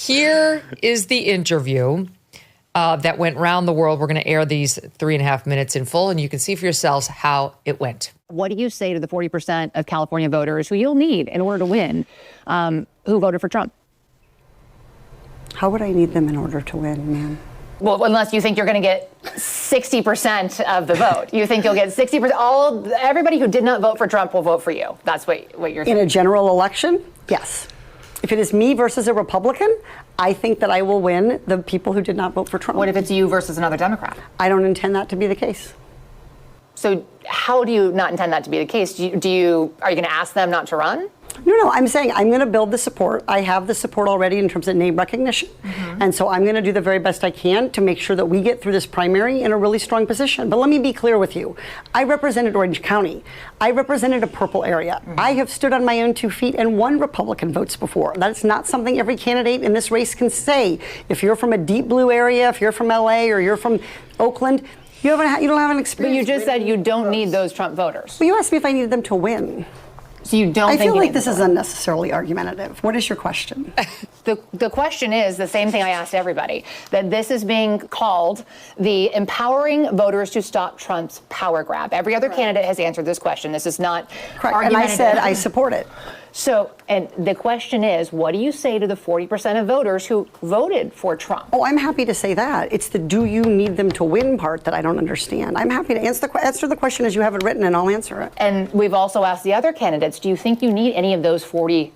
Here is the interview that went round the world. We're going to air these 3.5 minutes in full, and you can see for yourselves how it went. What do you say to the 40% of California voters who you'll need in order to win, who voted for Trump? How would I need them in order to win, ma'am? Well, unless you think you're going to get 60% of the vote. You think you'll get 60%. Everybody who did not vote for Trump will vote for you. That's what you're saying. In a general election? Yes. If it is me versus a Republican, I think that I will win the people who did not vote for Trump. What if it's you versus another Democrat? I don't intend that to be the case. So how do you not intend that to be the case? Are you going to ask them not to run? No, I'm saying I'm going to build the support. I have the support already in terms of name recognition. And so I'm going to do the very best I can to make sure that we get through this primary in a really strong position. But let me be clear with you. I represented Orange County. I represented a purple area. I have stood on my own 2 feet and won Republican votes before. That's not something every candidate in this race can say. If you're from a deep blue area, if you're from LA or you're from Oakland, you don't have an experience. But you just said you don't need those Trump voters. Well, you asked me if I needed them to win. So you don't I think feel like this is unnecessarily argumentative. What is your question? The question is the same thing I asked everybody, that this is being called the empowering voters to stop Trump's power grab. Every other candidate has answered this question. This is not Correct. And I said I support it. So, and the question is, what do you say to the 40% of voters who voted for Trump? Oh, I'm happy to say that. It's the do you need them to win part that I don't understand. I'm happy to answer the question as you have it written, and I'll answer it. And we've also asked the other candidates, do you think you need any of those 40%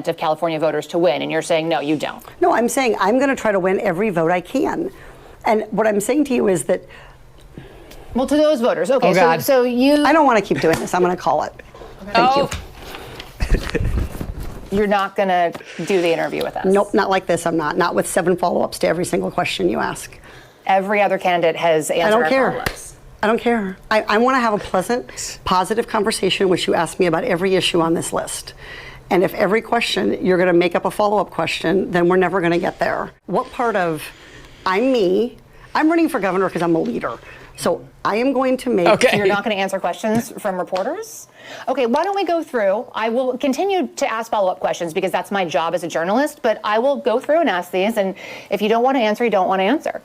of California voters to win? And you're saying, no, you don't. No, I'm saying I'm going to try to win every vote I can. And what I'm saying to you is that... Well, to those voters, okay, so you... I don't want to keep doing this. I'm going to call it. Thank you. You're not going to do the interview with us? Nope, not like this. I'm not. Not with 7 follow-ups to every single question you ask. Every other candidate has answered our follow-ups. I don't care. I want to have a pleasant, positive conversation, which you ask me about every issue on this list. And if every question you're going to make up a follow-up question, then we're never going to get there. What part of I'm running for governor because I'm a leader. So I am going to make... Okay. You're not going to answer questions from reporters? Okay, why don't we go through? I will continue to ask follow-up questions because that's my job as a journalist, but I will go through and ask these, and if you don't want to answer, you don't want to answer.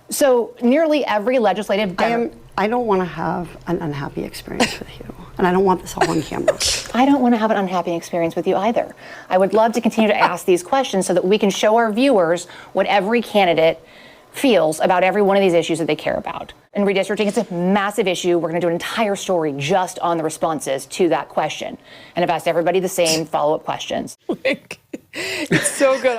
So nearly every legislative... I don't want to have an unhappy experience with you, and I don't want this all on camera. I don't want to have an unhappy experience with you either. I would love to continue to ask these questions so that we can show our viewers what every candidate feels about every one of these issues that they care about. And redistricting is a massive issue. We're going to do an entire story just on the responses to that question. And I've asked everybody the same follow-up questions. It's so good.